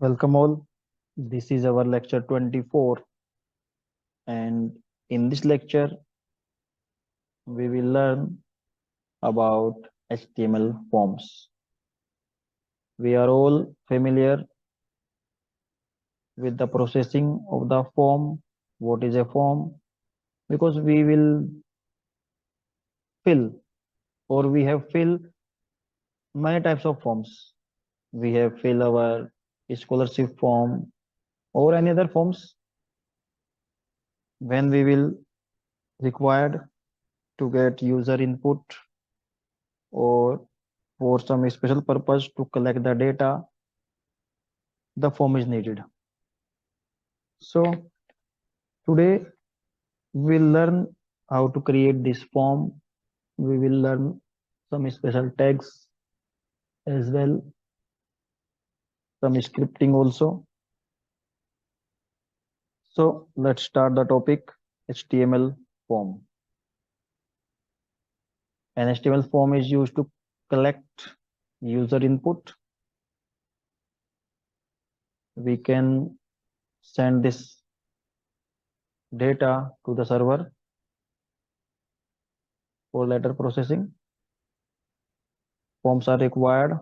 Welcome all. This is our lecture 24, and in this lecture, we will learn about HTML forms. We are all familiar with the processing of the form. What is a form? Because we will fill or we have filled many types of forms. We have filled our scholarship form or any other forms when we will required to get user input or for some special purpose to collect the data, the form is needed. So today we'll learn how to create this form. We will learn some special tags as well, some scripting also. So let's start the topic HTML form. An HTML form is used to collect user input. We can send this data to the server for later processing. Forms are required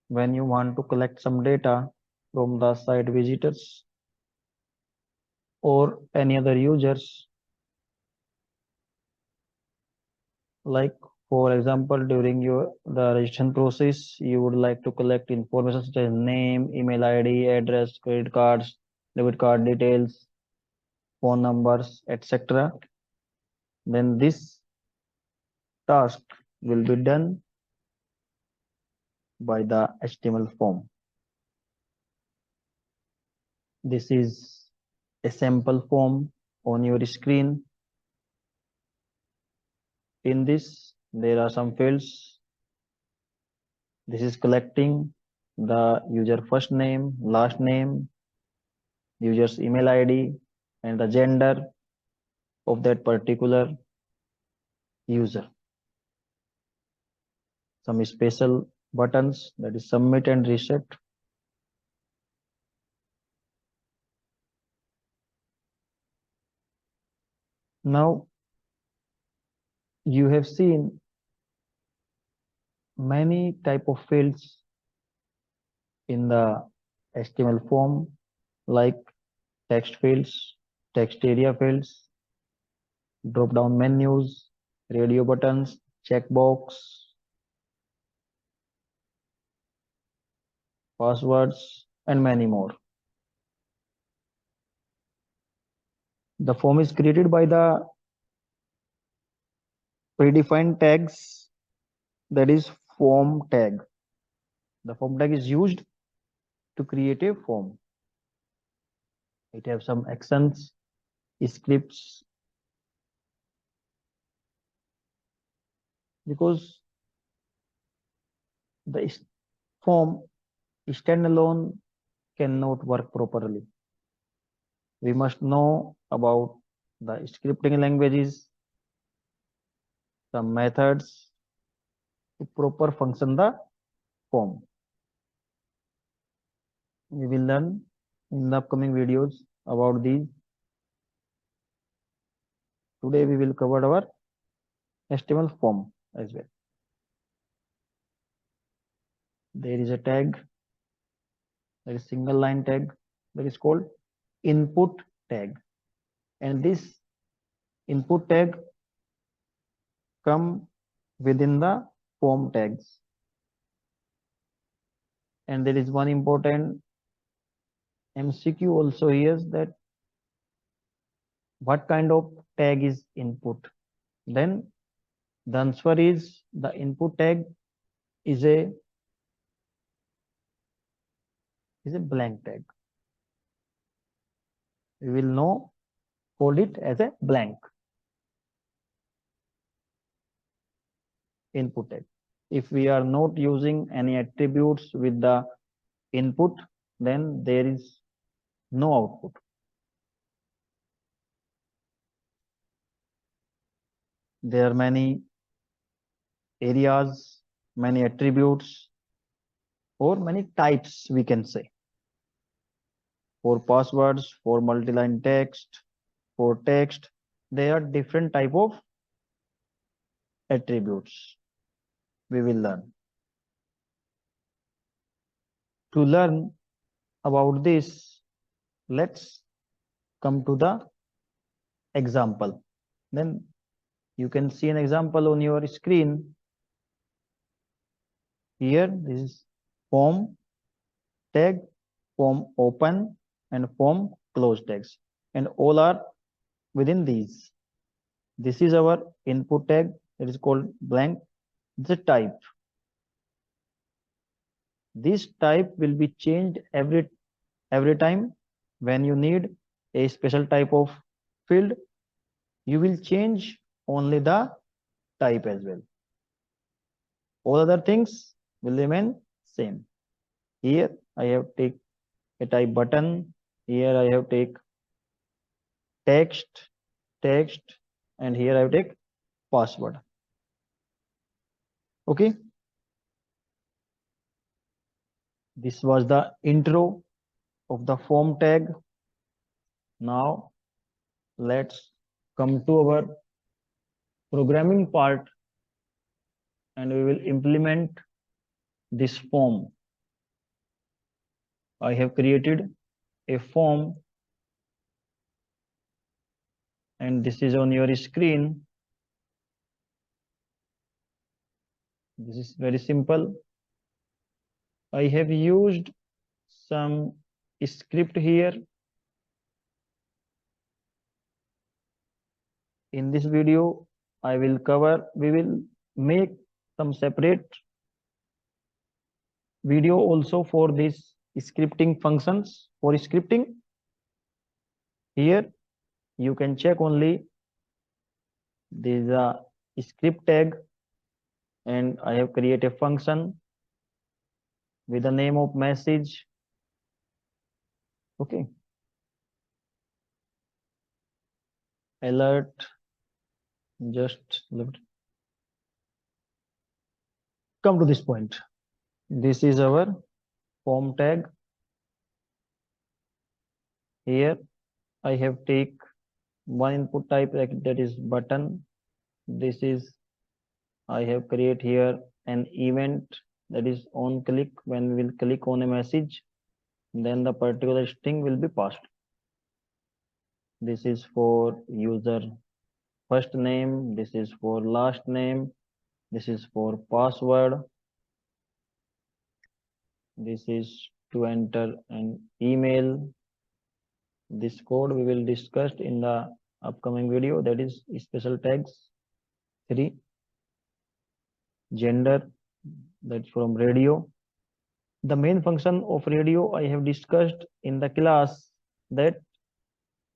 when you want to collect some data from the site visitors or any other users. Like for example, during the registration process, you would like to collect information such as name, email ID, address, credit cards, debit card details, phone numbers, etc. Then this task will be done by the HTML form. This is a sample form on your screen. In this, there are some fields. This is collecting the user first name, last name, user's email ID, and the gender of that particular user. Some special buttons, that is submit and reset. Now you have seen many type of fields in the HTML form, like text fields, text area fields, drop down menus, radio buttons, checkbox, passwords, and many more. The form is created by the predefined tags, that is form tag. The form tag is used to create a form. It has some actions, scripts, because the form standalone cannot work properly. We must know about the scripting languages, some methods to proper function the form. We will learn in the upcoming videos about these. Today we will cover our HTML form as well. There is a tag, that is single line tag, that is called input tag, and this input tag come within the form tags. And there is one important MCQ also here, that what kind of tag is input? Then the answer is the input tag is a blank tag. We will know call it as a blank input tag. If we are not using any attributes with the input, then there is no output. There are many areas, many attributes, or many types, we can say. For passwords, for multi-line text, for text, there are different type of attributes we will learn. To learn about this, let's come to the example. Then you can see an example on your screen. Here, this is form tag, form open, and form close tags, and all are within these. This is our input tag, that is called blank. The type. This type will be changed every time when you need a special type of field. You will change only the type as well. All other things will remain same. Here I have take a type button. Here I have take text, and here I have take password. Okay. This was the intro of the form tag. Now let's come to our programming part, and we will implement this form. I have created a form, and this is on your screen. This is very simple. I have used some script here. In this video, we will make some separate video also for this scripting functions. For scripting, here you can check only this script tag, and I have created a function with the name of message. Okay. Alert. Just come to this point. This is our form tag. Here I have take one input type, that is button. This is, I have create here an event, that is on click. When we will click on a message, then the particular string will be passed. This is for user first name, this is for last name, this is for password, this is to enter an email. This code we will discuss in the upcoming video, that is special tags 3. Gender, that's from radio. The main function of radio I have discussed in the class, that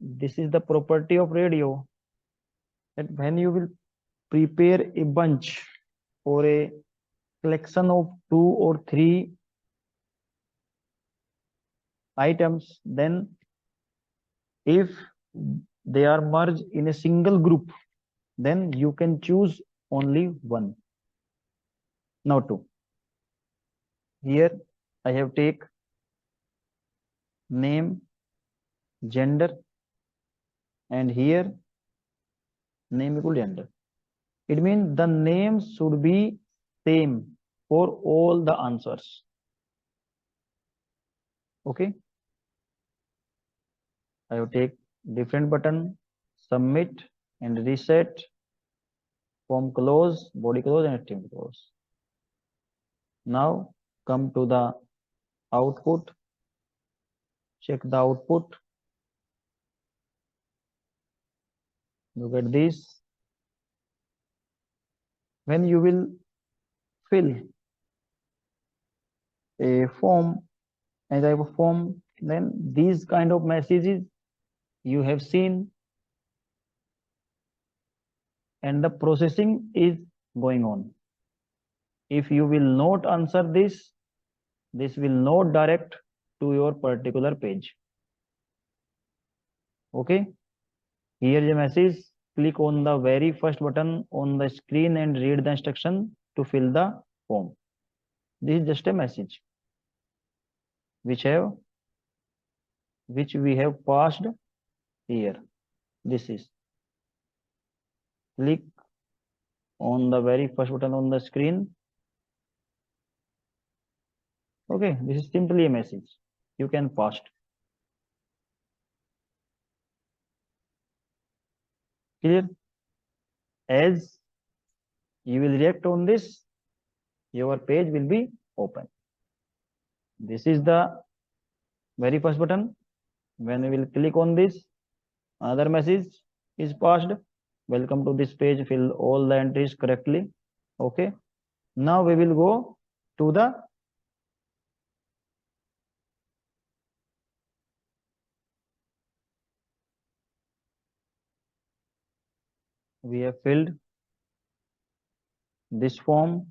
this is the property of radio, that when you will prepare a bunch or a collection of 2 or 3 items, then if they are merged in a single group, then you can choose only one, not 2. Here I have take name, gender, and here name equal gender. It means the name should be same for all the answers. Okay. I will take different button, submit and reset, form close, body close, and HTML close. Now come to the output. Check the output. Look at this. When you will fill a form, a type of form, then these kind of messages you have seen, and the processing is going on. If you will not answer this will not direct to your particular page. Okay. Here is a message. Click on the very first button on the screen and read the instruction to fill the form. This is just a message which have which we have passed here. This is, click on the very first button on the screen. Okay, this is simply a message. You can paste. Clear? As you will react on this, your page will be open. This is the very first button. When we will click on this, another message is passed. Welcome to this page, fill all the entries correctly. Okay. Now we will go to the we have filled this form.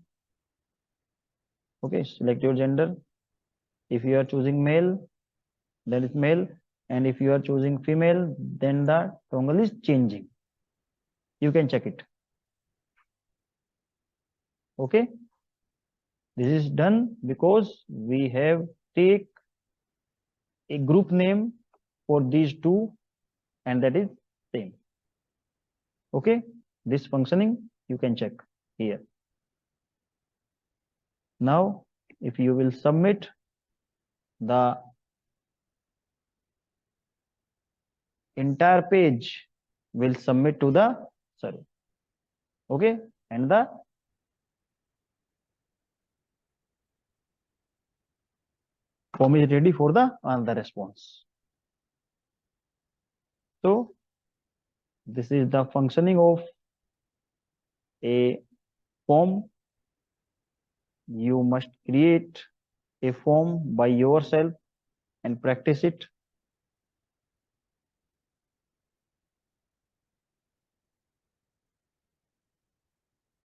Okay, select your gender. If you are choosing male, then it's male, and if you are choosing female, then the toggle is changing. You can check it. Okay, this is done because we have take a group name for these two, and that is same. Okay, this functioning you can check here. Now if you will submit, the entire page will submit to the server. Okay, and the form is ready for the another response. So this is the functioning of a form. You must create a form by yourself and practice it